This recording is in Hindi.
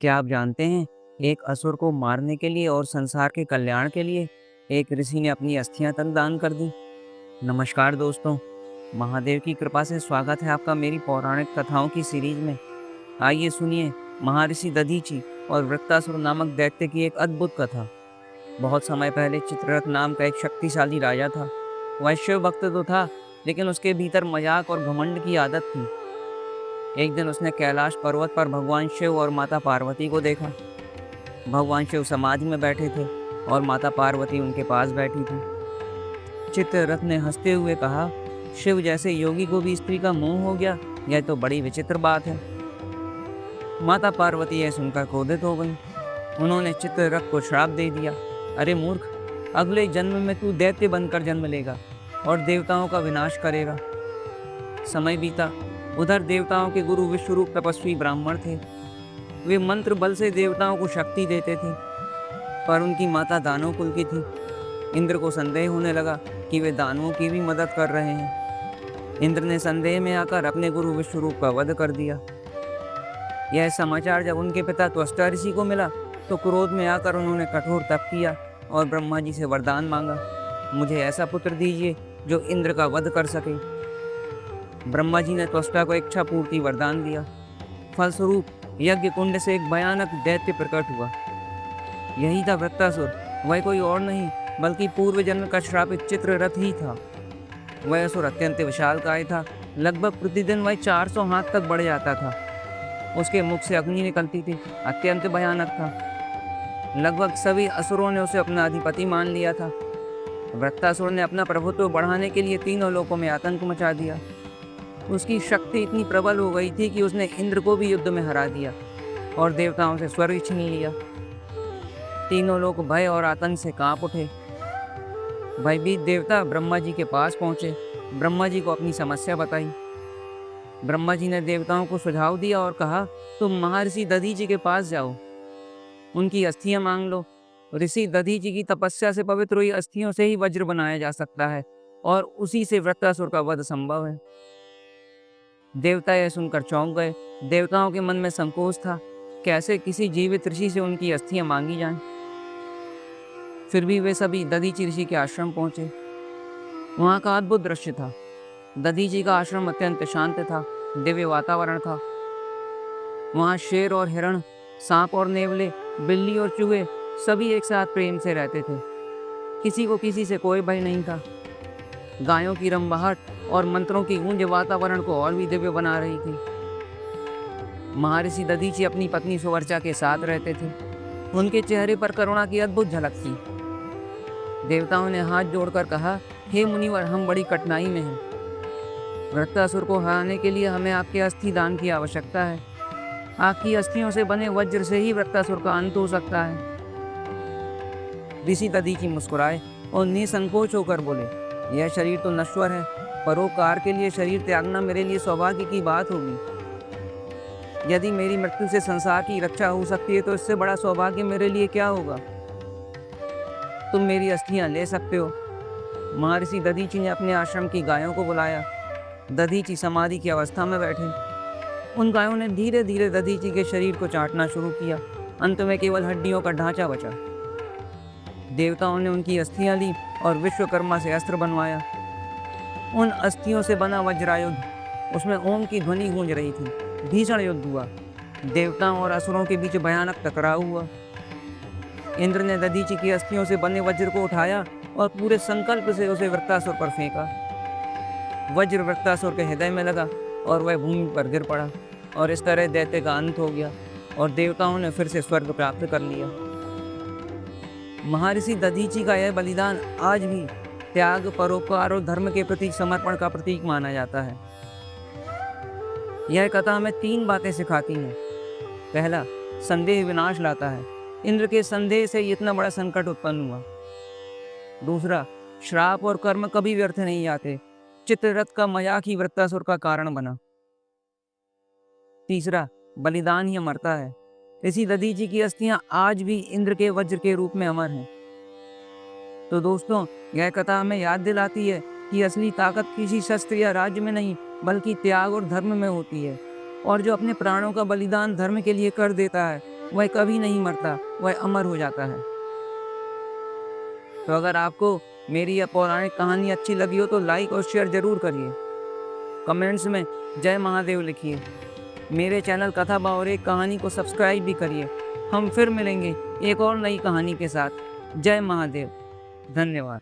क्या आप जानते हैं, एक असुर को मारने के लिए और संसार के कल्याण के लिए एक ऋषि ने अपनी अस्थियां तक दान कर दी। नमस्कार दोस्तों, महादेव की कृपा से स्वागत है आपका मेरी पौराणिक कथाओं की सीरीज में। आइए सुनिए महर्षि दधीचि और वृत्तासुर नामक दैत्य की एक अद्भुत कथा। बहुत समय पहले चित्ररथ नाम का एक शक्तिशाली राजा था। वह शिव भक्त तो था, लेकिन उसके भीतर मजाक और घमंड की आदत थी। एक दिन उसने कैलाश पर्वत पर भगवान शिव और माता पार्वती को देखा। भगवान शिव समाधि में बैठे थे और माता पार्वती उनके पास बैठी थी। चित्ररथ ने हंसते हुए कहा, शिव जैसे योगी को भी स्त्री का मोह हो गया, यह तो बड़ी विचित्र बात है। माता पार्वती यह सुनकर क्रोधित हो गई। उन्होंने चित्ररथ को श्राप दे दिया, अरे मूर्ख, अगले जन्म में तू दैत्य बनकर जन्म लेगा और देवताओं का विनाश करेगा। समय बीता। उधर देवताओं के गुरु विश्वरूप तपस्वी ब्राह्मण थे। वे मंत्र बल से देवताओं को शक्ति देते थे, पर उनकी माता दानव कुल की थी। इंद्र को संदेह होने लगा कि वे दानवों की भी मदद कर रहे हैं। इंद्र ने संदेह में आकर अपने गुरु विश्वरूप का वध कर दिया। यह समाचार जब उनके पिता त्वष्टा ऋषि को मिला तो क्रोध में आकर उन्होंने कठोर तप किया और ब्रह्मा जी से वरदान मांगा, मुझे ऐसा पुत्र दीजिए जो इंद्र का वध कर सके। ब्रह्मा जी ने त्वष्टा को इच्छा पूर्ति वरदान दिया। फलस्वरूप यज्ञ कुंड से एक भयानक दैत्य प्रकट हुआ। यही था वृत्तासुर। वह कोई और नहीं बल्कि पूर्व जन्म का श्रापित चित्ररथ ही था। वह असुर अत्यंत विशालकाय था। लगभग प्रतिदिन वह 400 हाथ तक बढ़ जाता था। उसके मुख से अग्नि निकलती थी, अत्यंत भयानक था। लगभग सभी असुरों ने उसे अपना अधिपति मान लिया था। वृत्तासुर ने अपना प्रभुत्व बढ़ाने के लिए तीनों लोकों में आतंक मचा दिया। उसकी शक्ति इतनी प्रबल हो गई थी कि उसने इंद्र को भी युद्ध में हरा दिया और देवताओं से स्वर्ग छीन लिया। तीनों लोग भय और आतंक से कांप उठे। भयभीत देवता ब्रह्मा जी के पास पहुंचे। ब्रह्मा जी को अपनी समस्या बताई। ब्रह्मा जी ने देवताओं को सुझाव दिया और कहा, तुम महर्षि दधीचि के पास जाओ, उनकी अस्थियां मांग लो। ऋषि दधीचि की तपस्या से पवित्र हुई अस्थियों से ही वज्र बनाया जा सकता है और उसी से वृत्तासुर का वध संभव है। देवता यह सुनकर चौंक गए। देवताओं के मन में संकोच था, कैसे किसी जीवित ऋषि से उनकी अस्थियां मांगी जाएं। फिर भी वे सभी दधीचि ऋषि के आश्रम पहुंचे। वहां का अद्भुत दृश्य था। दधीचि का आश्रम अत्यंत शांत था, दिव्य वातावरण था। वहां शेर और हिरण, सांप और नेवले, बिल्ली और चूहे सभी एक साथ प्रेम से रहते थे। किसी को किसी से कोई भय नहीं था। गायों की रंबाहट और मंत्रों की गूंज वातावरण को और भी दिव्य बना रही थी। महर्षि दधीचि अपनी पत्नी सुवर्चा के साथ रहते थे। उनके चेहरे पर करुणा की अद्भुत झलक थी। देवताओं ने हाथ जोड़कर कहा, हे मुनिवर, हम बड़ी कठिनाई में हैं। वृत्तासुर को हराने के लिए हमें आपके अस्थि दान की आवश्यकता है। आपकी अस्थियों से बने वज्र से ही वृत्तासुर का अंत हो सकता है। ऋषि दधीचि मुस्कुराए और निसंकोच होकर बोले, यह शरीर तो नश्वर है, परोपकार के लिए शरीर त्यागना मेरे लिए सौभाग्य की बात होगी। यदि मेरी मृत्यु से संसार की रक्षा हो सकती है तो इससे बड़ा सौभाग्य मेरे लिए क्या होगा। तुम मेरी अस्थियां ले सकते हो। महर्षि दधीचि ने अपने आश्रम की गायों को बुलाया। दधीचि समाधि की अवस्था में बैठे। उन गायों ने धीरे धीरे दधीचि के शरीर को चाटना शुरू किया। अंत में केवल हड्डियों का ढांचा बचा। देवताओं ने उनकी अस्थियां ली और विश्वकर्मा से अस्त्र बनवाया। उन अस्थियों से बना वज्रायुध, उसमें ओम की ध्वनि गूंज रही थी। भीषण युद्ध हुआ। देवताओं और असुरों के बीच भयानक टकराव हुआ। इंद्र ने दधीचि की अस्थियों से बने वज्र को उठाया और पूरे संकल्प से उसे वृत्तासुर पर फेंका। वज्र वृत्तासुर के हृदय में लगा और वह भूमि पर गिर पड़ा और इस तरह दैत्य का अंत हो गया और देवताओं ने फिर से स्वर्ग प्राप्त कर लिया। महर्षि दधीचि का यह बलिदान आज भी त्याग, परोपकार और धर्म के प्रति समर्पण का प्रतीक माना जाता है। यह कथा हमें 3 बातें सिखाती हैं। पहला, संदेह विनाश लाता है। इंद्र के संदेह से इतना बड़ा संकट उत्पन्न हुआ। दूसरा, श्राप और कर्म कभी व्यर्थ नहीं जाते। चित्ररथ का मजाक ही वृत्तासुर का कारण बना। तीसरा, बलिदान ही अमरता है। ऋषि दधीचि की अस्थियां आज भी इंद्र के वज्र के रूप में अमर हैं। तो दोस्तों, यह कथा हमें याद दिलाती है कि असली ताकत किसी शस्त्र या राज्य में नहीं बल्कि त्याग और धर्म में होती है। और जो अपने प्राणों का बलिदान धर्म के लिए कर देता है वह कभी नहीं मरता, वह अमर हो जाता है। तो अगर आपको मेरी यह पौराणिक कहानी अच्छी लगी हो तो लाइक और शेयर ज़रूर करिए। कमेंट्स में जय महादेव लिखिए। मेरे चैनल कथा बावरे एक कहानी को सब्सक्राइब भी करिए। हम फिर मिलेंगे एक और नई कहानी के साथ। जय महादेव। धन्यवाद।